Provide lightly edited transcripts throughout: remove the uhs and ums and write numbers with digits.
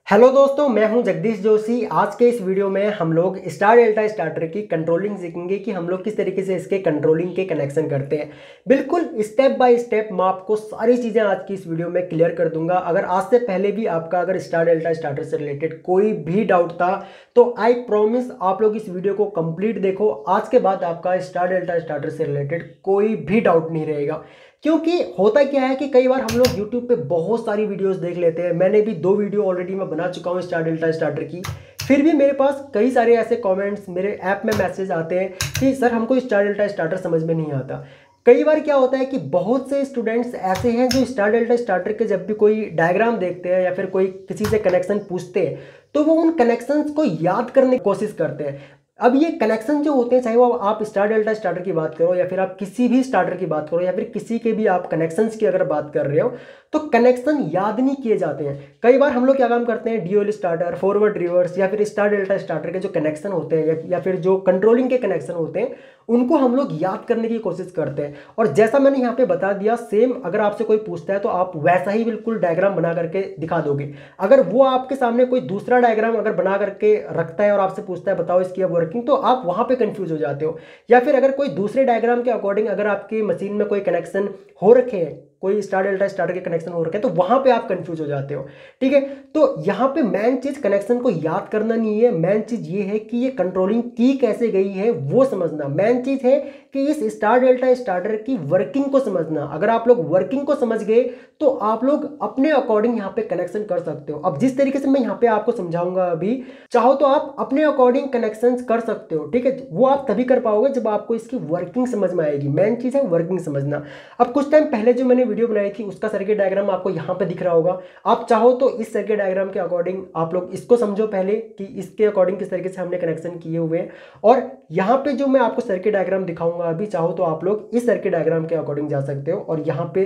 Hello दोस्तों, मैं हूं जगदीश जोशी। आज के इस वीडियो में हम लोग स्टार डेल्टा स्टार्टर की कंट्रोलिंग सीखेंगे कि हम लोग किस तरीके से इसके कंट्रोलिंग के कनेक्शन करते हैं। बिल्कुल स्टेप बाय स्टेप मैं आपको सारी चीज़ें आज की इस वीडियो में क्लियर कर दूंगा। अगर आज से पहले भी आपका अगर स्टार डेल्टा स्टार्टर से रिलेटेड कोई भी डाउट था तो आई प्रॉमिस आप लोग इस वीडियो को कंप्लीट देखो। आज के बाद आपका स्टार डेल्टा स्टार्टर से रिलेटेड कोई भी डाउट नहीं रहेगा। क्योंकि होता क्या है कि कई बार हम लोग YouTube पे बहुत सारी वीडियोस देख लेते हैं। मैंने भी 2 वीडियो ऑलरेडी मैं बना चुका हूँ स्टार डेल्टा स्टार्टर की। फिर भी मेरे पास कई सारे ऐसे कमेंट्स मेरे ऐप में मैसेज आते हैं कि सर हमको स्टार डेल्टा स्टार्टर समझ में नहीं आता। कई बार क्या होता है कि बहुत से स्टूडेंट्स ऐसे हैं जो स्टार डेल्टा स्टार्टर के जब भी कोई डायग्राम देखते हैं या फिर कोई किसी से कनेक्शन पूछते हैं तो वो उन कनेक्शंस को याद करने की कोशिश करते हैं। अब ये कनेक्शन जो होते हैं, चाहे वो आप स्टार डेल्टा स्टार्टर की बात करो या फिर आप किसी भी स्टार्टर की बात करो या फिर किसी के भी आप कनेक्शंस की अगर बात कर रहे हो, तो कनेक्शन याद नहीं किए जाते हैं। कई बार हम लोग क्या काम करते हैं, डीओएल स्टार्टर, फॉरवर्ड रिवर्स या फिर स्टार डेल्टा स्टार्टर के जो कनेक्शन होते हैं या फिर जो कंट्रोलिंग के कनेक्शन होते हैं उनको हम लोग याद करने की कोशिश करते हैं। और जैसा मैंने यहाँ पे बता दिया, सेम अगर आपसे कोई पूछता है तो आप वैसा ही बिल्कुल डायग्राम बना करके दिखा दोगे। अगर वो आपके सामने कोई दूसरा डायग्राम अगर बना करके रखता है और आपसे पूछता है बताओ इसकी अब वर्किंग, तो आप वहाँ पे कंफ्यूज हो जाते हो। या फिर अगर कोई दूसरे डायग्राम के अकॉर्डिंग अगर आपकी मशीन में कोई कनेक्शन हो रखे हैं, कोई स्टार डेल्टा स्टार्टर के कनेक्शन हो रखे हैं, तो वहां पे आप कंफ्यूज हो जाते हो। ठीक है, तो यहाँ पे मेन चीज कनेक्शन को याद करना नहीं है। मेन चीज ये है कि ये कंट्रोलिंग की कैसे गई है वो समझना। मेन चीज है कि इस स्टार डेल्टा स्टार्टर की वर्किंग को समझना। अगर आप लोग वर्किंग को समझ गए तो आप लोग अपने अकॉर्डिंग यहाँ पे कनेक्शन कर सकते हो। अब जिस तरीके से मैं यहाँ पे आपको समझाऊंगा, अभी चाहो तो आप अपने अकॉर्डिंग कनेक्शन कर सकते हो। ठीक है, वो आप तभी कर पाओगे जब आपको इसकी वर्किंग समझ में आएगी। मेन चीज है वर्किंग समझना। अब कुछ टाइम पहले जो मैंने वीडियो बनाई थी उसका सर्किट डायग्राम आपको यहाँ पे दिख रहा होगा। आप चाहो तो इस सर्किट डायग्राम के अकॉर्डिंग आप लोग इसको समझो पहले कि इसके अकॉर्डिंग किस तरीके से हमने कनेक्शन किए हुए हैं। और यहाँ पे जो मैं आपको सर्किट डायग्राम दिखाऊंगा अभी, चाहो तो आप लोग इस सर्किट डायग्राम के अकॉर्डिंग जा सकते हो और यहाँ पे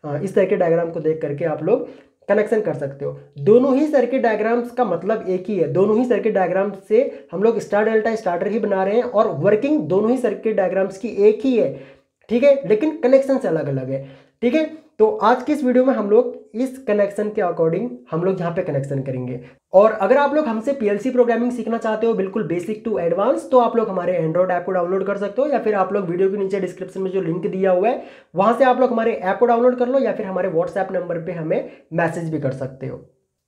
इस सर्किट डायग्राम को देख करके आप लोग कनेक्शन कर सकते हो। दोनों ही सर्किट डायग्राम्स का मतलब एक ही है। दोनों ही सर्किट डायग्राम से हम लोग स्टार डेल्टा स्टार्टर ही बना रहे हैं और वर्किंग दोनों ही सर्किट डायग्राम्स की एक ही है। ठीक है, लेकिन कनेक्शन से अलग अलग है। ठीक है, तो आज की इस वीडियो में हम लोग इस कनेक्शन के अकॉर्डिंग हम लोग यहाँ पे कनेक्शन करेंगे। और अगर आप लोग हमसे पीएलसी प्रोग्रामिंग सीखना चाहते हो, बिल्कुल बेसिक टू एडवांस, तो आप लोग हमारे एंड्रॉइड ऐप को डाउनलोड कर सकते हो या फिर आप लोग वीडियो के नीचे डिस्क्रिप्शन में जो लिंक दिया हुआ है वहां से आप लोग हमारे ऐप को डाउनलोड कर लो या फिर हमारे व्हाट्सएप नंबर पे हमें मैसेज भी कर सकते हो।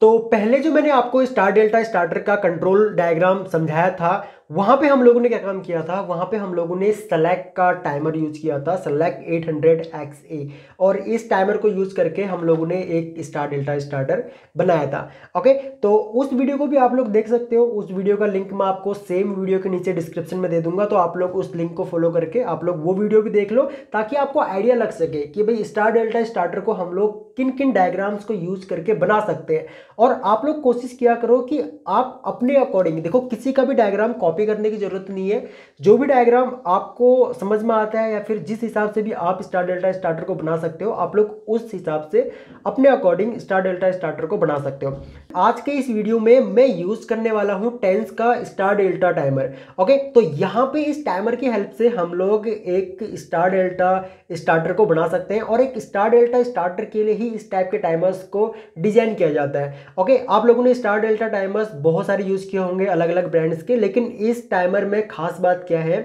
तो पहले जो मैंने आपको स्टार डेल्टा स्टार्टर का कंट्रोल डायग्राम समझाया था, वहां पे हम लोगों ने क्या काम किया था, वहां पे हम लोगों ने सेलेक्ट का टाइमर यूज किया था, सेलेक्ट 800XA। और इस टाइमर को यूज करके हम लोगों ने एक स्टार डेल्टा स्टार्टर बनाया था। ओके, तो उस वीडियो को भी आप लोग देख सकते हो। उस वीडियो का लिंक मैं आपको सेम वीडियो के नीचे डिस्क्रिप्शन में दे दूंगा, तो आप लोग उस लिंक को फॉलो करके आप लोग वो वीडियो भी देख लो ताकि आपको आइडिया लग सके कि भाई स्टार डेल्टा स्टार्टर को हम लोग किन किन डायग्राम्स को यूज करके बना सकते हैं। और आप लोग कोशिश किया करो कि आप अपने अकॉर्डिंग देखो, किसी का भी डायग्राम कॉपी करने की जरूरत नहीं है। जो भी डायग्राम आपको समझ में आता है या फिर जिस हिसाब से भी आप स्टार डेल्टा स्टार्टर को बना सकते हो, आप लोग उस हिसाब से अपने अकॉर्डिंग स्टार डेल्टा स्टार्टर को बना सकते हो। आज के इस वीडियो में मैं यूज करने वाला हूं टेंस का स्टार डेल्टा टाइमर। ओके, तो यहां पे इस टाइमर की हेल्प से हम लोग एक स्टार डेल्टा स्टार्टर को बना सकते हैं और एक स्टार डेल्टा स्टार्टर के लिए ही इस टाइप के टाइमर्स को डिजाइन किया जाता है। ओके, आप लोगों ने स्टार डेल्टा टाइमर्स बहुत सारे यूज किए होंगे अलग अलग ब्रांड्स के, लेकिन इस टाइमर में खास बात क्या है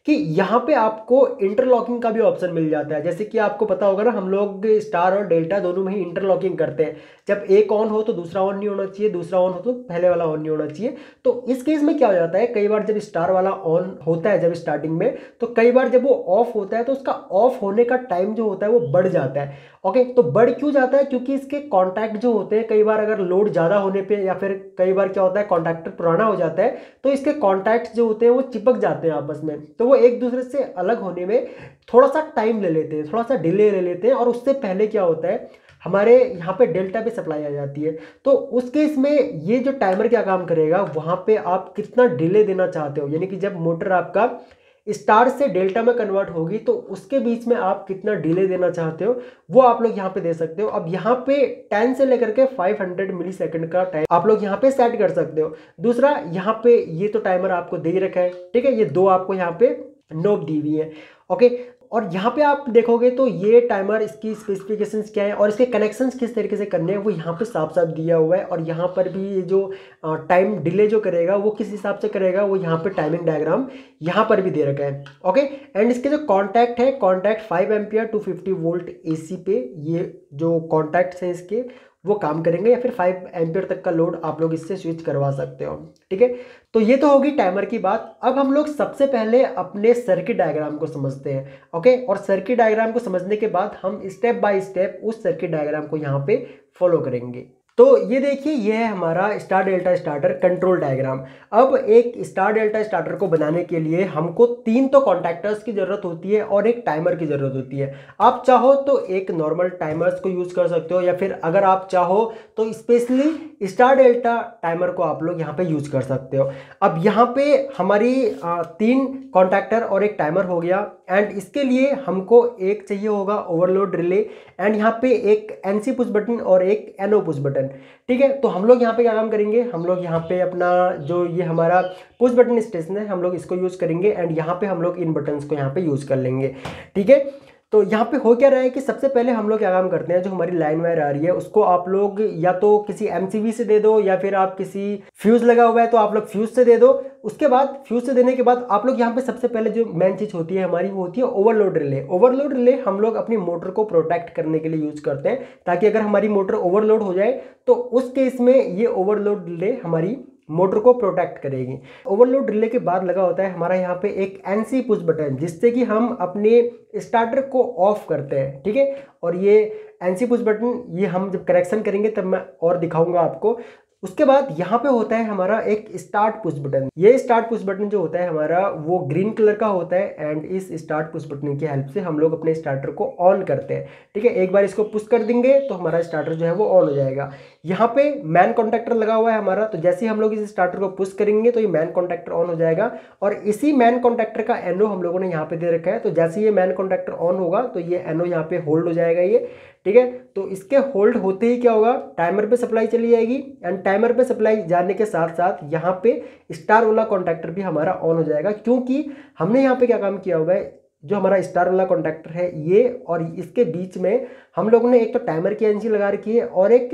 कि यहाँ पे आपको इंटरलॉकिंग का भी ऑप्शन मिल जाता है। जैसे कि आपको पता होगा ना, हम लोग स्टार और डेल्टा दोनों में ही इंटरलॉकिंग करते हैं। जब एक ऑन हो तो दूसरा ऑन नहीं होना चाहिए, दूसरा ऑन हो तो पहले वाला ऑन नहीं होना चाहिए। तो इस केस में क्या हो जाता है, कई बार जब स्टार वाला ऑन होता है जब स्टार्टिंग में, तो कई बार जब वो ऑफ होता है तो उसका ऑफ होने का टाइम जो होता है वो बढ़ जाता है। ओके, तो बढ़ क्यों जाता है, क्योंकि इसके कॉन्टैक्ट जो होते हैं कई बार अगर लोड ज़्यादा होने पे या फिर कई बार क्या होता है कॉन्टैक्टर पुराना हो जाता है तो इसके कॉन्टैक्ट जो होते हैं वो चिपक जाते हैं आपस में, तो वो एक दूसरे से अलग होने में थोड़ा सा टाइम ले लेते हैं, थोड़ा सा डिले ले लेते हैं। और उससे पहले क्या होता है, हमारे यहाँ पे डेल्टा पे सप्लाई आ जाती है। तो उस केस में ये जो टाइमर क्या काम करेगा, वहाँ पे आप कितना डिले देना चाहते हो, यानी कि जब मोटर आपका स्टार से डेल्टा में कन्वर्ट होगी तो उसके बीच में आप कितना डिले देना चाहते हो वो आप लोग यहाँ पे दे सकते हो। अब यहाँ पे 10 से लेकर के 500 मिली सेकेंड का टाइम आप लोग यहाँ पे सेट कर सकते हो। दूसरा, यहाँ पे ये तो टाइमर आपको दे ही रखा है। ठीक है, ये दो आपको यहाँ पे नोब दी हुई है। ओके, और यहाँ पे आप देखोगे तो ये टाइमर, इसकी स्पेसिफिकेशंस क्या है और इसके कनेक्शंस किस तरीके से करने हैं वो यहाँ पे साफ साफ दिया हुआ है। और यहाँ पर भी ये जो टाइम डिले जो करेगा वो किस हिसाब से करेगा वो यहाँ पे टाइमिंग डायग्राम यहाँ पर भी दे रखा है। ओके, एंड इसके जो कॉन्टैक्ट है, contact 5 ampere to 50 volt AC पे ये जो कॉन्टैक्ट्स हैं इसके वो काम करेंगे, या फिर 5 एम्पियर तक का लोड आप लोग इससे स्विच करवा सकते हो। ठीक है, तो ये तो होगी टाइमर की बात। अब हम लोग सबसे पहले अपने सर्किट डायग्राम को समझते हैं। ओके, और सर्किट डायग्राम को समझने के बाद हम स्टेप बाय स्टेप उस सर्किट डायग्राम को यहाँ पे फॉलो करेंगे। तो ये देखिए, ये है हमारा star delta starter control diagram. अब एक स्टार डेल्टा स्टार्टर को बनाने के लिए हमको 3 तो कॉन्टैक्टर्स की ज़रूरत होती है और एक टाइमर की ज़रूरत होती है। आप चाहो तो एक नॉर्मल टाइमर्स को यूज़ कर सकते हो, या फिर अगर आप चाहो तो स्पेशली स्टार डेल्टा टाइमर को आप लोग यहाँ पे यूज़ कर सकते हो। अब यहाँ पे हमारी 3 कॉन्टैक्टर और एक टाइमर हो गया, एंड इसके लिए हमको एक चाहिए होगा ओवरलोड रिले, एंड यहाँ पे एक NC पुश बटन और एक NO पुश बटन। ठीक है, तो हम लोग यहाँ पे क्या काम करेंगे, हम लोग यहाँ पे अपना जो ये हमारा पुश बटन स्टेशन है हम लोग इसको यूज़ करेंगे, एंड यहाँ पे हम लोग इन बटन्स को यहाँ पे यूज़ कर लेंगे। ठीक है, तो यहाँ पे हो क्या रहा है कि सबसे पहले हम लोग क्या काम करते हैं, जो हमारी लाइन वायर आ रही है उसको आप लोग या तो किसी MCV से दे दो, या फिर आप किसी फ्यूज़ लगा हुआ है तो आप लोग फ्यूज़ से दे दो। उसके बाद फ्यूज़ से देने के बाद आप लोग यहाँ पे सबसे पहले जो मेन चीज़ होती है हमारी वो होती है ओवरलोड रिले। ओवरलोड रिले हम लोग अपनी मोटर को प्रोटेक्ट करने के लिए यूज़ करते हैं, ताकि अगर हमारी मोटर ओवरलोड हो जाए तो उस केस में ये ओवरलोड रिले हमारी मोटर को प्रोटेक्ट करेगी। ओवरलोड रिले के बाद लगा होता है हमारा यहाँ पे एक NC पुश बटन, जिससे कि हम अपने स्टार्टर को ऑफ करते हैं। ठीक है, और ये NC पुश बटन ये हम जब करेक्शन करेंगे तब मैं और दिखाऊंगा आपको। उसके बाद यहाँ पे होता है हमारा एक स्टार्ट पुश बटन। ये स्टार्ट पुश बटन जो होता है हमारा वो ग्रीन कलर का होता है, एंड इस स्टार्ट पुश बटन की हेल्प से हम लोग अपने स्टार्टर को ऑन करते हैं। ठीक है, एक बार इसको पुश कर देंगे तो हमारा स्टार्टर जो है वो ऑन हो जाएगा। यहाँ पे मैन कॉन्टैक्टर लगा हुआ है हमारा, तो जैसे ही हम लोग इस स्टार्टर को पुश करेंगे तो ये मैन कॉन्टैक्टर ऑन हो जाएगा, और इसी मैन कॉन्टैक्टर का NO हम लोगों ने यहाँ पे दे रखा है। तो जैसे ये मैन कॉन्टैक्टर ऑन होगा तो ये NO यहाँ पे होल्ड हो जाएगा ये। ठीक है, तो इसके होल्ड होते ही क्या होगा, टाइमर पे सप्लाई चली जाएगी, एंड टाइमर पे सप्लाई जाने के साथ साथ यहाँ पे स्टार वाला कॉन्टैक्टर भी हमारा ऑन हो जाएगा, क्योंकि हमने यहाँ पे क्या काम किया हुआ है, जो हमारा स्टार वाला कॉन्टैक्टर है ये और इसके बीच में हम लोगों ने एक तो टाइमर की NC लगा रखी है और एक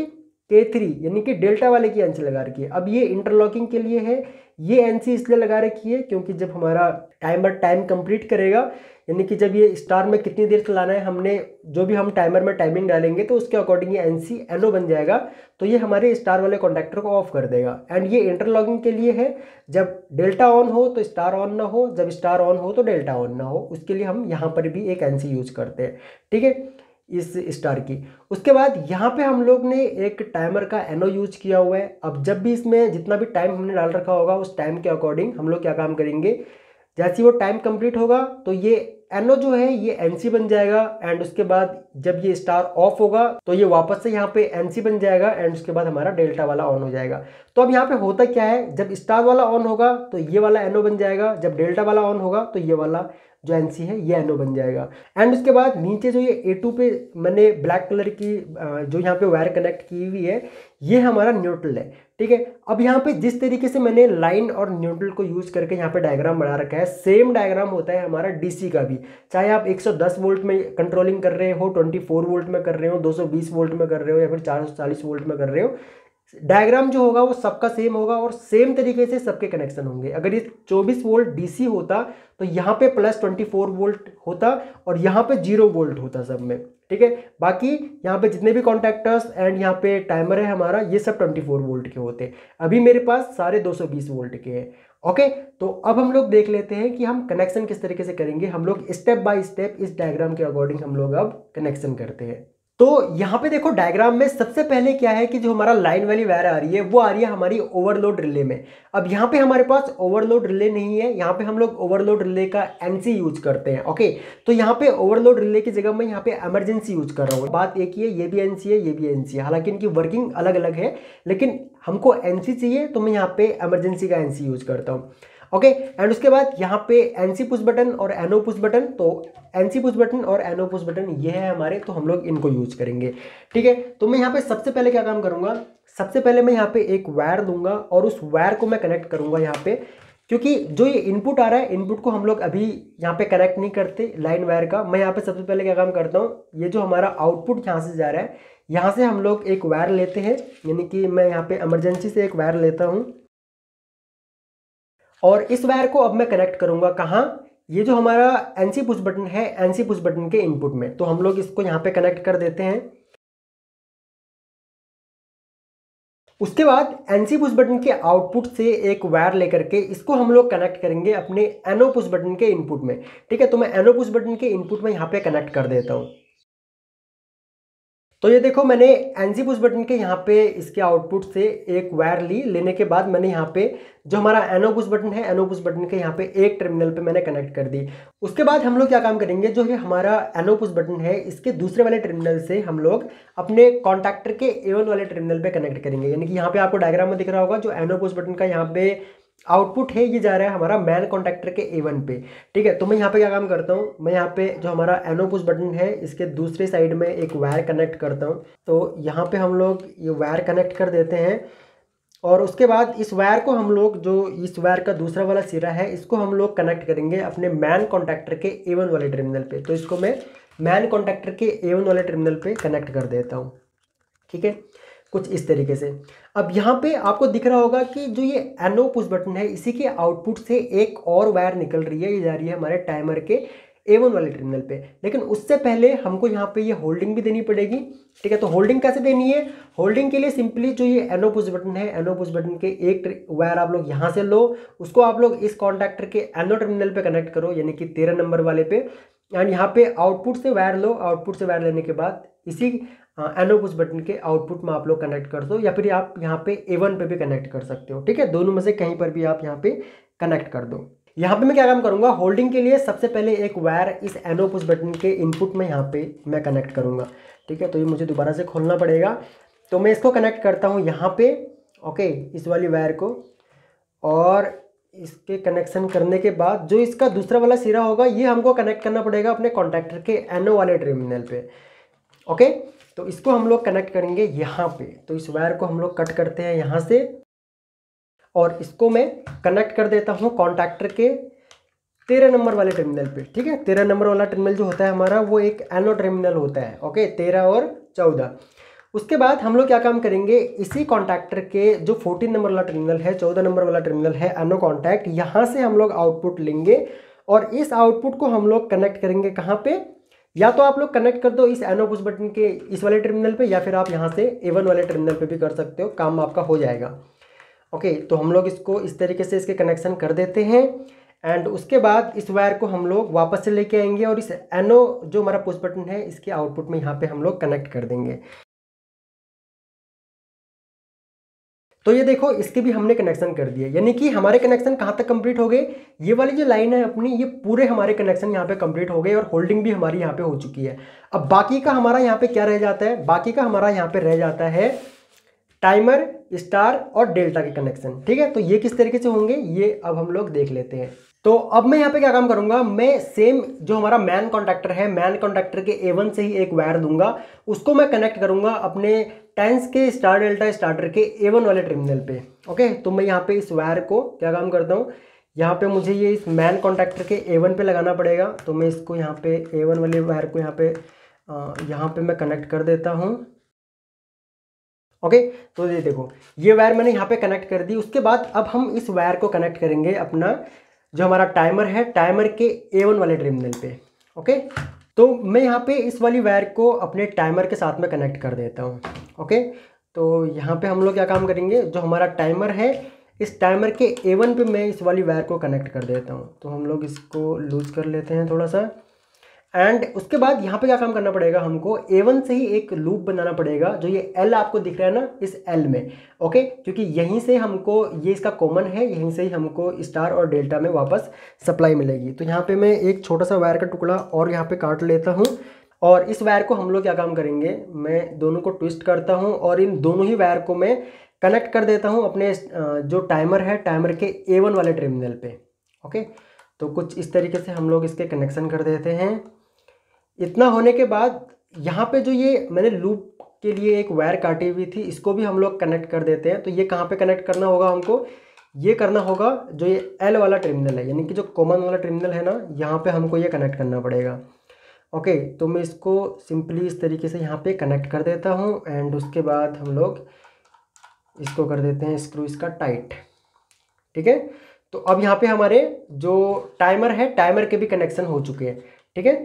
K3 यानी कि डेल्टा वाले की NC लगा रखी है। अब ये इंटरलॉकिंग के लिए है, ये NC इसलिए लगा रखी है क्योंकि जब हमारा टाइमर टाइम कंप्लीट करेगा, यानी कि जब ये स्टार में कितनी देर चलाना है, हमने जो भी हम टाइमर में टाइमिंग डालेंगे तो उसके अकॉर्डिंग ये NC NO बन जाएगा, तो ये हमारे स्टार वाले कॉन्टैक्टर को ऑफ कर देगा। एंड ये इंटरलॉकिंग के लिए है, जब डेल्टा ऑन हो तो स्टार ऑन ना हो, जब स्टार ऑन हो तो डेल्टा ऑन ना हो, उसके लिए हम यहाँ पर भी एक NC यूज करते हैं। ठीक है, इस स्टार की। उसके बाद यहाँ पे हम लोग ने एक टाइमर का NO यूज किया हुआ है। अब जब भी इसमें जितना भी टाइम हमने डाल रखा होगा उस टाइम के अकॉर्डिंग हम लोग क्या काम करेंगे, जैसे वो टाइम कंप्लीट होगा तो ये NO जो है ये NC बन जाएगा, एंड उसके बाद जब ये स्टार ऑफ होगा तो ये वापस से यहाँ पे NC बन जाएगा, एंड उसके बाद हमारा डेल्टा वाला ऑन हो जाएगा। तो अब यहाँ पे होता क्या है, जब स्टार वाला ऑन होगा तो ये वाला NO बन जाएगा, जब डेल्टा वाला ऑन होगा तो ये वाला जो NC है ये NO बन जाएगा। एंड उसके बाद नीचे जो ये A2 पे मैंने ब्लैक कलर की जो यहाँ पे वायर कनेक्ट की हुई है, ये हमारा न्यूट्रल है। ठीक है, अब यहाँ पे जिस तरीके से मैंने लाइन और न्यूट्रल को यूज करके यहाँ पे डायग्राम बना रखा है, सेम डायग्राम होता है हमारा DC का भी। चाहे आप 110 वोल्ट में कंट्रोलिंग कर रहे हो, 24 वोल्ट में कर रहे हो, 220 वोल्ट में कर रहे हो, या फिर 440 वोल्ट में कर रहे हो, डायग्राम जो होगा वो सबका सेम होगा और सेम तरीके से सबके कनेक्शन होंगे। अगर ये 24 वोल्ट DC होता तो यहाँ पे प्लस 24 वोल्ट होता और यहाँ पे 0 वोल्ट होता सब में। ठीक है, बाकी यहाँ पे जितने भी कॉन्टैक्टर्स एंड यहाँ पे टाइमर है हमारा, ये सब 24 वोल्ट के होते। अभी मेरे पास सारे 220 वोल्ट के हैं। ओके, तो अब हम लोग देख लेते हैं कि हम कनेक्शन किस तरीके से करेंगे। हम लोग स्टेप बाय स्टेप इस डायग्राम के अकॉर्डिंग हम लोग अब कनेक्शन करते हैं। तो यहाँ पे देखो डायग्राम में सबसे पहले क्या है कि जो हमारा लाइन वाली वायर आ रही है वो आ रही है हमारी ओवरलोड रिले में। अब यहाँ पे हमारे पास ओवरलोड रिले नहीं है, यहाँ पे हम लोग ओवरलोड रिले का NC यूज करते हैं। ओके, तो यहाँ पे ओवरलोड रिले की जगह मैं यहाँ पे इमरजेंसी यूज कर रहा हूँ। बात एक ही है, ये भी NC है, ये भी NC है, हालांकि इनकी वर्किंग अलग अलग है, लेकिन हमको NC चाहिए तो मैं यहाँ पे इमरजेंसी का NC यूज करता हूँ। ओके, एंड उसके बाद यहाँ पे NC पुश बटन और NO पुश बटन, तो NC पुश बटन और NO पुश बटन ये है हमारे, तो हम लोग इनको यूज करेंगे। ठीक है, तो मैं यहाँ पे सबसे पहले क्या काम करूँगा, सबसे पहले मैं यहाँ पे एक वायर दूंगा और उस वायर को मैं कनेक्ट करूँगा यहाँ पे क्योंकि जो ये इनपुट आ रहा है, इनपुट को हम लोग अभी यहाँ पे कनेक्ट नहीं करते लाइन वायर का। मैं यहाँ पे सबसे पहले क्या काम करता हूँ, ये जो हमारा आउटपुट यहाँ से जा रहा है, यहाँ से हम लोग एक वायर लेते हैं, यानी कि मैं यहाँ पे इमरजेंसी से एक वायर लेता हूँ और इस वायर को अब मैं कनेक्ट करूँगा कहाँ, ये जो हमारा एनसी पुश बटन है, एनसी पुश बटन के इनपुट में। तो हम लोग इसको यहाँ पे कनेक्ट कर देते हैं। उसके बाद एनसी पुश बटन के आउटपुट से एक वायर लेकर के इसको हम लोग कनेक्ट करेंगे अपने एनओ पुश बटन के इनपुट में। ठीक है, तो मैं एनओ पुश बटन के इनपुट में यहाँ पे कनेक्ट कर देता हूँ। तो ये देखो, मैंने एनसी पुश बटन के यहाँ पे इसके आउटपुट से एक वायर लेने के बाद मैंने यहाँ पे जो हमारा एनओ पुश बटन है, एनओ पुश बटन के यहाँ पे एक टर्मिनल पे मैंने कनेक्ट कर दी। उसके बाद हम लोग क्या काम करेंगे, जो ये हमारा एनओ पुश बटन है, इसके दूसरे वाले टर्मिनल से हम लोग अपने कॉन्टैक्टर के A1 वाले टर्मिनल पे कनेक्ट करेंगे। यानी कि यहाँ पे आपको डायग्राम में दिख रहा होगा, जो एनओ पुश बटन का यहाँ पे आउटपुट है, ये जा रहा है हमारा मैन कॉन्टैक्टर के A1 पे। ठीक है, तो मैं यहाँ पे क्या काम करता हूँ, मैं यहाँ पे जो हमारा एनओ पुश बटन है, इसके दूसरे साइड में एक वायर कनेक्ट करता हूँ। तो यहाँ पे हम लोग ये वायर कनेक्ट कर देते हैं और उसके बाद इस वायर को हम लोग, जो इस वायर का दूसरा वाला सिरा है, इसको हम लोग कनेक्ट करेंगे अपने मैन कॉन्टैक्टर के A1 वाले टर्मिनल पे। तो इसको मैं मैन कॉन्टैक्टर के A1 वाले टर्मिनल पे कनेक्ट कर देता हूँ। ठीक है, कुछ इस तरीके से। अब यहाँ पे आपको दिख रहा होगा कि जो ये एनओ पुश बटन है, इसी के आउटपुट से एक और वायर निकल रही है, ये जा रही है हमारे टाइमर के A1 वाले टर्मिनल पे। लेकिन उससे पहले हमको यहाँ पे ये होल्डिंग भी देनी पड़ेगी। ठीक है, तो होल्डिंग कैसे देनी है, होल्डिंग के लिए सिंपली जो ये एनओ पुश बटन है, एनओ पुश बटन के एक वायर आप लोग यहाँ से लो, उसको आप लोग इस कॉन्टैक्टर के एनओ टर्मिनल पे कनेक्ट करो, यानी कि 13 नंबर वाले पे। एंड यहाँ पे आउटपुट से वायर लो, आउटपुट से वायर लेने के बाद इसी एनओ पुश बटन के आउटपुट में आप लोग कनेक्ट कर दो, या फिर आप यहाँ पे A1 पे भी कनेक्ट कर सकते हो। ठीक है, दोनों में से कहीं पर भी आप यहाँ पे कनेक्ट कर दो। यहाँ पे मैं क्या काम करूँगा, होल्डिंग के लिए सबसे पहले एक वायर इस एनओ पुश बटन के इनपुट में यहाँ पे मैं कनेक्ट करूँगा। ठीक है, तो ये मुझे दोबारा से खोलना पड़ेगा। तो मैं इसको कनेक्ट करता हूँ यहाँ पे, ओके, इस वाली वायर को। और इसके कनेक्शन करने के बाद जो इसका दूसरा वाला सिरा होगा, ये हमको कनेक्ट करना पड़ेगा अपने कॉन्टैक्टर के एनओ वाले टर्मिनल पे। ओके, तो इसको हम लोग कनेक्ट करेंगे यहाँ पे। तो इस वायर को हम लोग कट करते हैं यहाँ से और इसको मैं कनेक्ट कर देता हूँ कॉन्टैक्टर के 13 नंबर वाले टर्मिनल पे। ठीक है, 13 नंबर वाला टर्मिनल जो होता है हमारा, वो एक एनओ टर्मिनल होता है। ओके, 13 और 14। उसके बाद हम लोग क्या काम करेंगे, इसी कॉन्टैक्टर के जो 14 नंबर वाला टर्मिनल है, 14 नंबर वाला टर्मिनल है एनओ कॉन्टैक्ट, यहाँ से हम लोग आउटपुट लेंगे और इस आउटपुट को हम लोग कनेक्ट करेंगे कहाँ पे, या तो आप लोग कनेक्ट कर दो इस एनओ पुश बटन के इस वाले टर्मिनल पे, या फिर आप यहाँ से A1 वाले टर्मिनल पे भी कर सकते हो, काम आपका हो जाएगा। ओके, तो हम लोग इसको इस तरीके से इसके कनेक्शन कर देते हैं। एंड उसके बाद इस वायर को हम लोग वापस से लेके आएंगे और इस एनओ जो हमारा पुश बटन है, इसके आउटपुट में यहाँ पे हम लोग कनेक्ट कर देंगे। तो ये देखो, इसके भी हमने कनेक्शन कर दिए, यानी कि हमारे कनेक्शन कहाँ तक कंप्लीट हो गए, ये वाली जो लाइन है अपनी, ये पूरे हमारे कनेक्शन यहाँ पे कंप्लीट हो गए और होल्डिंग भी हमारी यहाँ पे हो चुकी है। अब बाकी का हमारा यहाँ पे क्या रह जाता है, बाकी का हमारा यहाँ पे रह जाता है टाइमर, स्टार और डेल्टा के कनेक्शन। ठीक है, तो ये किस तरीके से होंगे ये अब हम लोग देख लेते हैं। तो अब मैं यहाँ पे क्या काम करूंगा, मैं सेम जो हमारा मैन कॉन्टैक्टर है, मैन कॉन्टैक्टर के A1 से ही एक वायर दूंगा, उसको मैं कनेक्ट करूंगा अपने टेंस के स्टार डेल्टा स्टार्टर के A1 वाले टर्मिनल पे। ओके, तो मैं यहाँ पे इस वायर को क्या काम करता हूँ, यहाँ पे मुझे ये इस मैन कॉन्टैक्टर के A1 पे लगाना पड़ेगा। तो मैं इसको यहाँ पे A1 वाले वायर को यहाँ पे मैं कनेक्ट कर देता हूँ। ओके, तो ये देखो, ये वायर मैंने यहाँ पे कनेक्ट कर दी। उसके बाद अब हम इस वायर को कनेक्ट करेंगे अपना जो हमारा टाइमर है, टाइमर के A1 वाले टर्मिनल पे। ओके, तो मैं यहाँ पे इस वाली वायर को अपने टाइमर के साथ में कनेक्ट कर देता हूँ। ओके, तो यहाँ पे हम लोग क्या काम करेंगे, जो हमारा टाइमर है, इस टाइमर के A1 पे मैं इस वाली वायर को कनेक्ट कर देता हूँ। तो हम लोग इसको लूज कर लेते हैं थोड़ा सा। एंड उसके बाद यहाँ पे क्या काम करना पड़ेगा, हमको A1 से ही एक लूप बनाना पड़ेगा, जो ये L आपको दिख रहा है ना, इस L में। ओके, क्योंकि यहीं से हमको, ये इसका कॉमन है, यहीं से ही हमको स्टार और डेल्टा में वापस सप्लाई मिलेगी। तो यहाँ पे मैं एक छोटा सा वायर का टुकड़ा और यहाँ पे काट लेता हूँ और इस वायर को हम लोग क्या काम करेंगे, मैं दोनों को ट्विस्ट करता हूँ और इन दोनों ही वायर को मैं कनेक्ट कर देता हूँ अपने जो टाइमर है, टाइमर के A1 वाले टर्मिनल पे। ओके, तो कुछ इस तरीके से हम लोग इसके कनेक्शन कर देते हैं। इतना होने के बाद यहाँ पे जो ये मैंने लूप के लिए एक वायर काटी हुई थी, इसको भी हम लोग कनेक्ट कर देते हैं। तो ये कहाँ पे कनेक्ट करना होगा हमको, ये करना होगा, जो ये एल वाला टर्मिनल है यानी कि जो कॉमन वाला टर्मिनल है ना, यहाँ पे हमको ये कनेक्ट करना पड़ेगा। ओके, तो मैं इसको सिंपली इस तरीके से यहाँ पे कनेक्ट कर देता हूँ एंड उसके बाद हम लोग इसको कर देते हैं स्क्रू इसका टाइट। ठीक है, तो अब यहाँ पे हमारे जो टाइमर है, टाइमर के भी कनेक्शन हो चुके हैं। ठीक है,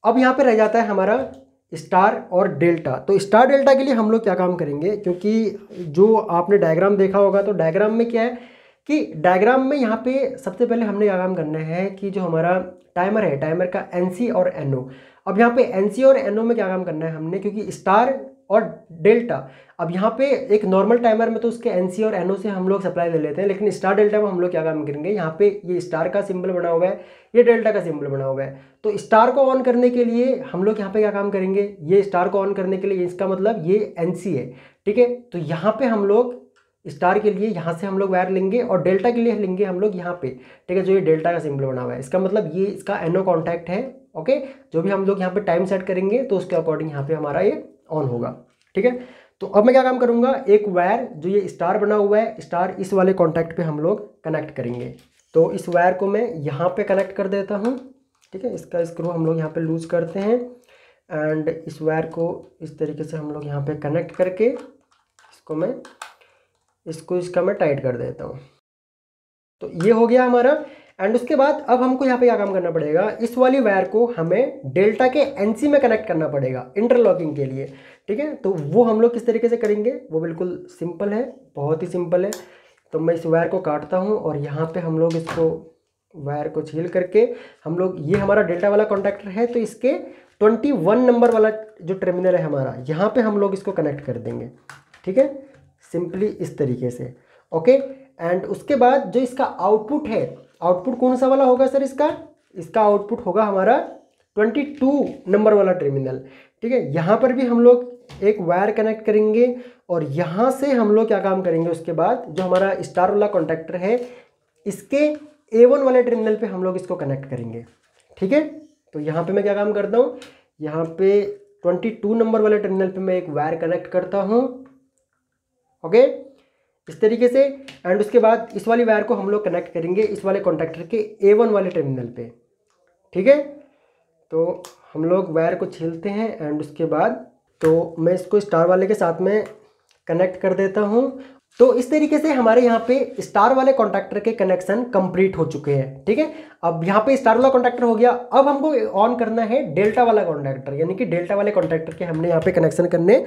अब यहाँ पे रह जाता है हमारा स्टार और डेल्टा। तो स्टार डेल्टा के लिए हम लोग क्या काम करेंगे, क्योंकि जो आपने डायग्राम देखा होगा तो डायग्राम में क्या है कि डायग्राम में यहाँ पे सबसे पहले हमने क्या काम करना है कि जो हमारा टाइमर है, टाइमर का एनसी और एनओ। अब यहाँ पे एनसी और एनओ में क्या काम करना है हमने, क्योंकि स्टार और डेल्टा, अब यहाँ पे एक नॉर्मल टाइमर में तो उसके एनसी और एनओ से हम लोग सप्लाई ले लेते हैं, लेकिन स्टार डेल्टा में हम लोग क्या काम करेंगे, यहाँ पे ये स्टार का सिंबल बना हुआ है, ये डेल्टा का सिंबल बना हुआ है। तो स्टार को ऑन करने के लिए हम लोग यहाँ पे क्या काम करेंगे, ये स्टार को ऑन करने के लिए इसका मतलब ये एनसी है। ठीक है, तो यहाँ पे हम लोग स्टार के लिए यहाँ से हम लोग वायर लेंगे और डेल्टा के लिए लेंगे हम लोग यहाँ पे। ठीक है, जो ये डेल्टा का सिंबल बना हुआ है, इसका मतलब ये इसका एनओ कॉन्टैक्ट है। ओके, जो भी हम लोग यहाँ पे टाइम सेट करेंगे तो उसके अकॉर्डिंग यहाँ पे हमारा ये ऑन होगा। ठीक है, तो अब मैं क्या काम करूँगा, एक वायर जो ये स्टार बना हुआ है, स्टार इस वाले कॉन्टैक्ट पे हम लोग कनेक्ट करेंगे। तो इस वायर को मैं यहाँ पे कनेक्ट कर देता हूँ। ठीक है, इसका स्क्रू हम लोग यहाँ पे लूज करते हैं एंड इस वायर को इस तरीके से हम लोग यहाँ पे कनेक्ट करके इसका मैं टाइट कर देता हूँ। तो ये हो गया हमारा। एंड उसके बाद अब हमको यहाँ पे क्या काम करना पड़ेगा, इस वाली वायर को हमें डेल्टा के एनसी में कनेक्ट करना पड़ेगा इंटरलॉकिंग के लिए। ठीक है, तो वो हम लोग किस तरीके से करेंगे, वो बिल्कुल सिंपल है, बहुत ही सिंपल है। तो मैं इस वायर को काटता हूँ और यहाँ पे हम लोग इसको वायर को छील करके हम लोग, ये हमारा डेल्टा वाला कॉन्टैक्टर है तो इसके 21 नंबर वाला जो टर्मिनल है हमारा, यहाँ पे हम लोग इसको कनेक्ट कर देंगे। ठीक है, सिंपली इस तरीके से। ओके, एंड उसके बाद जो इसका आउटपुट है, आउटपुट कौन सा वाला होगा सर, इसका आउटपुट होगा हमारा 22 नंबर वाला टर्मिनल। ठीक है, यहाँ पर भी हम लोग एक वायर कनेक्ट करेंगे और यहाँ से हम लोग क्या काम करेंगे, उसके बाद जो हमारा स्टार वाला कॉन्टैक्टर है इसके A1 वाले टर्मिनल पे हम लोग इसको कनेक्ट करेंगे। ठीक है, तो यहाँ पे मैं क्या काम करता हूँ, यहाँ पे 22 नंबर वाले टर्मिनल पे मैं एक वायर कनेक्ट करता हूँ। ओके, इस तरीके से। एंड उसके बाद इस वाली वायर को हम लोग कनेक्ट करेंगे इस वाले कॉन्टैक्टर के A1 वाले टर्मिनल पे। ठीक है, तो हम लोग वायर को छीलते हैं एंड उसके बाद तो मैं इसको स्टार वाले के साथ में कनेक्ट कर देता हूँ। तो इस तरीके से हमारे यहाँ पे स्टार वाले कॉन्टैक्टर के कनेक्शन कंप्लीट हो चुके हैं। ठीक है, अब यहाँ पे स्टार वाला कॉन्टैक्टर हो गया, अब हमको ऑन करना है डेल्टा वाला कॉन्टैक्टर, यानी कि डेल्टा वाले कॉन्टैक्टर के हमने यहाँ पे कनेक्शन करने।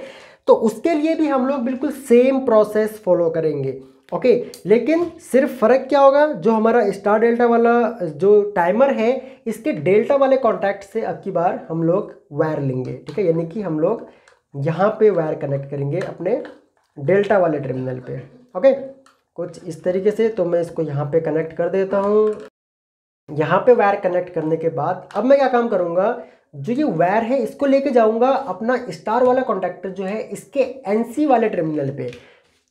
तो उसके लिए भी हम लोग बिल्कुल सेम प्रोसेस फॉलो करेंगे। ओके, लेकिन सिर्फ फ़र्क क्या होगा, जो हमारा स्टार डेल्टा वाला जो टाइमर है इसके डेल्टा वाले कॉन्टैक्ट से अब की बार हम लोग वायर लेंगे। ठीक है, यानी कि हम लोग यहाँ पे वायर कनेक्ट करेंगे अपने डेल्टा वाले टर्मिनल पे। ओके, कुछ इस तरीके से। तो मैं इसको यहाँ पे कनेक्ट कर देता हूँ। यहाँ पे वायर कनेक्ट करने के बाद अब मैं क्या काम करूँगा, जो ये वायर है इसको लेके जाऊँगा अपना स्टार वाला कॉन्टैक्टर जो है इसके एनसी वाले टर्मिनल पे।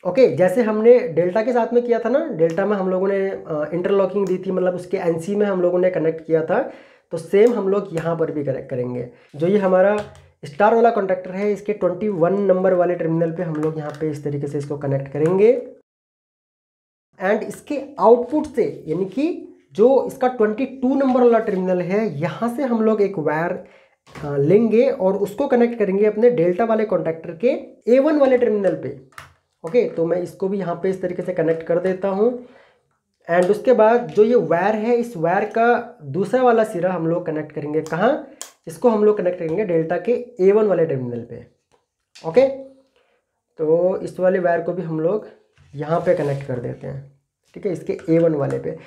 ओके, जैसे हमने डेल्टा के साथ में किया था ना, डेल्टा में हम लोगों ने इंटरलॉकिंग दी थी, मतलब उसके एनसी में हम लोगों ने कनेक्ट किया था, तो सेम हम लोग यहाँ पर भी कनेक्ट करेंगे। जो ये हमारा स्टार वाला कॉन्टैक्टर है इसके 21 नंबर वाले टर्मिनल पे हम लोग यहाँ पे इस तरीके से इसको कनेक्ट करेंगे एंड इसके आउटपुट से, यानी कि जो इसका 22 नंबर वाला टर्मिनल है यहाँ से हम लोग एक वायर लेंगे और उसको कनेक्ट करेंगे अपने डेल्टा वाले कॉन्टैक्टर के A1 वाले टर्मिनल पे। ओके, तो मैं इसको भी यहाँ पे इस तरीके से कनेक्ट कर देता हूँ एंड उसके बाद जो ये वायर है इस वायर का दूसरा वाला सिरा हम लोग कनेक्ट करेंगे कहाँ, इसको हम लोग कनेक्ट करेंगे डेल्टा के A1 वाले टर्मिनल पे। ओके, तो इस वाले वायर को भी हम लोग यहाँ पे कनेक्ट कर देते हैं। ठीक है, इसके A1 वाले पे।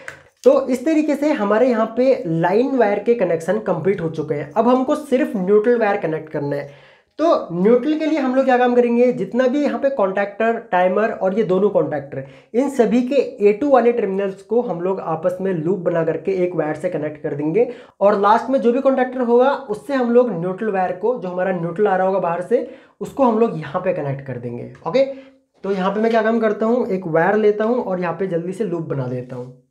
तो इस तरीके से हमारे यहाँ पे लाइन वायर के कनेक्शन कंप्लीट हो चुके हैं। अब हमको सिर्फ न्यूट्रल वायर कनेक्ट करना है। तो न्यूट्रल के लिए हम लोग क्या काम करेंगे, जितना भी यहाँ पे कॉन्टैक्टर, टाइमर और ये दोनों कॉन्टैक्टर, इन सभी के A2 वाले टर्मिनल्स को हम लोग आपस में लूप बना करके एक वायर से कनेक्ट कर देंगे और लास्ट में जो भी कॉन्टैक्टर होगा उससे हम लोग न्यूट्रल वायर को, जो हमारा न्यूट्रल आ रहा होगा बाहर से, उसको हम लोग यहाँ पे कनेक्ट कर देंगे। ओके, तो यहाँ पे मैं क्या काम करता हूँ, एक वायर लेता हूँ और यहाँ पे जल्दी से लूप बना देता हूँ।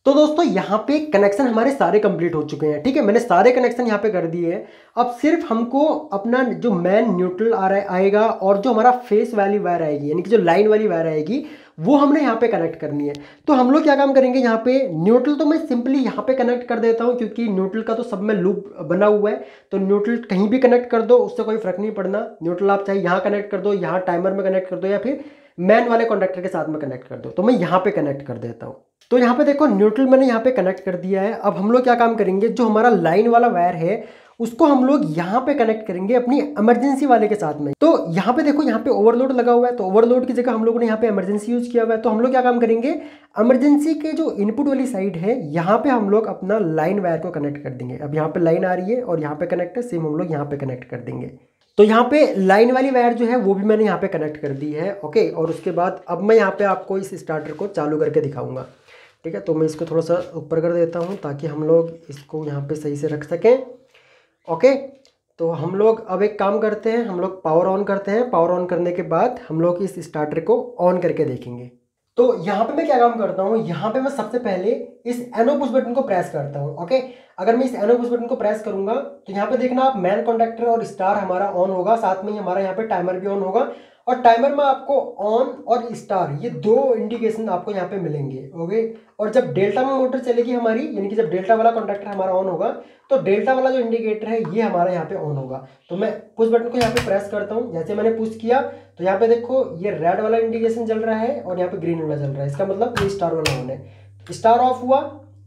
तो दोस्तों यहाँ पे कनेक्शन हमारे सारे कंप्लीट हो चुके हैं, ठीक है। मैंने सारे कनेक्शन यहाँ पे कर दिए हैं। अब सिर्फ हमको अपना जो मेन न्यूट्रल आएगा और जो हमारा फेस वाली वायर आएगी, यानी कि जो लाइन वाली वायर आएगी, वो हमने यहाँ पे कनेक्ट करनी है। तो हम लोग क्या काम करेंगे, यहाँ पे न्यूट्रल तो मैं सिंपली यहाँ पे कनेक्ट कर देता हूँ, क्योंकि न्यूट्रल का तो सब में लूप बना हुआ है। तो न्यूट्रल कहीं भी कनेक्ट कर दो, उससे कोई फर्क नहीं पड़ना। न्यूट्रल आप चाहे यहाँ कनेक्ट कर दो, यहाँ टाइमर में कनेक्ट कर दो, या फिर मैन वाले कॉन्डक्टर के साथ में कनेक्ट कर दो। तो मैं यहाँ पे कनेक्ट कर देता हूँ। तो यहाँ पे देखो न्यूट्रल मैंने यहाँ पे कनेक्ट कर दिया है। अब हम लोग क्या काम करेंगे, जो हमारा लाइन वाला वायर है उसको हम लोग यहाँ पे कनेक्ट करेंगे अपनी इमरजेंसी वाले के साथ में। तो यहाँ पे देखो, यहाँ पे ओवरलोड लगा हुआ है, तो ओवरलोड की जगह हम लोगों ने यहाँ पे इमरजेंसी यूज किया हुआ है। तो हम लोग क्या काम करेंगे, इमरजेंसी के जो इनपुट वाली साइड है यहाँ पे हम लोग अपना लाइन वायर को कनेक्ट कर देंगे। अब यहाँ पे लाइन आ रही है और यहाँ पे कनेक्ट है, सेम हम लोग यहाँ पे कनेक्ट कर देंगे। तो यहाँ पे लाइन वाली वायर जो है वो भी मैंने यहाँ पे कनेक्ट कर दी है, ओके। और उसके बाद अब मैं यहाँ पे आपको इस स्टार्टर को चालू करके दिखाऊंगा, ठीक है। तो मैं इसको थोड़ा सा ऊपर कर देता हूँ ताकि हम लोग इसको यहाँ पे सही से रख सकें, ओके। तो हम लोग अब एक काम करते हैं, हम लोग पावर ऑन करते हैं। पावर ऑन करने के बाद हम लोग इस स्टार्टर को ऑन करके देखेंगे। तो यहाँ पे मैं क्या काम करता हूँ, यहाँ पे मैं सबसे पहले इस एनो पुश बटन को प्रेस करता हूँ, ओके। अगर मैं इस एनो पुश बटन को प्रेस करूंगा तो यहाँ पे देखना आप मैन कॉन्डक्टर और स्टार हमारा ऑन होगा, साथ में ही हमारा यहाँ पे टाइमर भी ऑन होगा। और टाइमर में आपको ऑन और स्टार ये दो इंडिकेशन आपको यहाँ पे मिलेंगे, ओके। और जब डेल्टा में मोटर चलेगी हमारी, यानी कि जब डेल्टा वाला कॉन्डक्टर हमारा ऑन होगा, तो डेल्टा वाला जो इंडिकेटर है ये हमारा यहाँ पे ऑन होगा। तो मैं पुश बटन को यहाँ पे प्रेस करता हूँ। जैसे मैंने पुश किया तो यहाँ पे देखो ये रेड वाला इंडिकेशन जल रहा है और यहाँ पे ग्रीन वाला जल रहा है। इसका मतलब ये स्टार वाला ऑन है। स्टार ऑफ हुआ,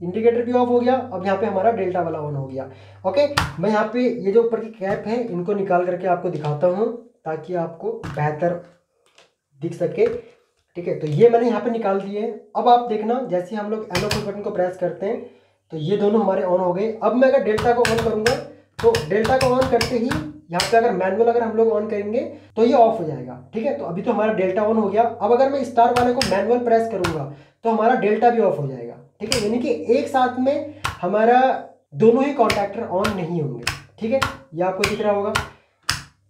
इंडिकेटर भी ऑफ हो गया। अब यहाँ पे हमारा डेल्टा वाला ऑन हो गया, ओके। मैं यहाँ पे ये जो ऊपर की कैप है इनको निकाल करके आपको दिखाता हूँ ताकि आपको बेहतर दिख सके, ठीक है। तो ये मैंने यहाँ पे निकाल दिए हैं। अब आप देखना, जैसे हम लोग एनो पुश बटन को प्रेस करते हैं तो ये दोनों हमारे ऑन हो गए। अब मैं अगर डेल्टा को ऑन करूंगा तो डेल्टा को ऑन करते ही यहाँ पे अगर मैनुअल अगर हम लोग ऑन करेंगे तो ये ऑफ हो जाएगा, ठीक है। तो अभी तो हमारा डेल्टा ऑन हो गया। अब अगर मैं स्टार वाले को मैनुअल प्रेस करूंगा तो हमारा डेल्टा भी ऑफ हो जाएगा, ठीक है। यानी कि एक साथ में हमारा दोनों ही कॉन्टैक्टर ऑन नहीं होंगे, ठीक है। ये आपको दिख रहा होगा।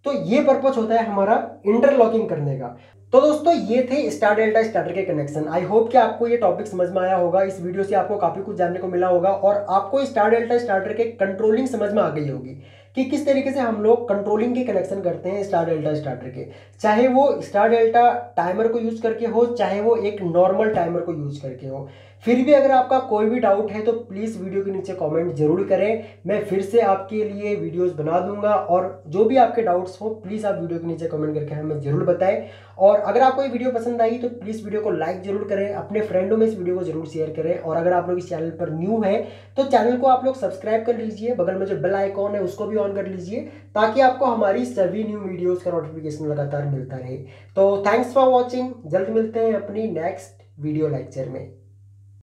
तो ये पर्पस होता है हमारा इंटरलॉकिंग करने का। तो दोस्तों ये थे स्टार डेल्टा स्टार्टर के कनेक्शन। आई होप कि आपको ये टॉपिक समझ में आया होगा। इस वीडियो से आपको काफी कुछ जानने को मिला होगा और आपको स्टार डेल्टा स्टार्टर के कंट्रोलिंग समझ में आ गई होगी कि किस तरीके से हम लोग कंट्रोलिंग के कनेक्शन करते हैं स्टार डेल्टा स्टार्टर के, चाहे वो स्टार डेल्टा टाइमर को यूज करके हो, चाहे वो एक नॉर्मल टाइमर को यूज करके हो। फिर भी अगर आपका कोई भी डाउट है तो प्लीज़ वीडियो के नीचे कमेंट जरूर करें। मैं फिर से आपके लिए वीडियोस बना दूंगा और जो भी आपके डाउट्स हो प्लीज़ आप वीडियो के नीचे कमेंट करके हमें जरूर बताएं। और अगर आपको ये वीडियो पसंद आई तो प्लीज़ वीडियो को लाइक जरूर करें, अपने फ्रेंडों में इस वीडियो को जरूर शेयर करें। और अगर आप लोग इस चैनल पर न्यू हैं तो चैनल को आप लोग सब्सक्राइब कर लीजिए, बगल में जो बेल आइकॉन है उसको भी ऑन कर लीजिए ताकि आपको हमारी सभी न्यू वीडियोज़ का नोटिफिकेशन लगातार मिलता रहे। तो थैंक्स फॉर वॉचिंग। जल्द मिलते हैं अपनी नेक्स्ट वीडियो लेक्चर में।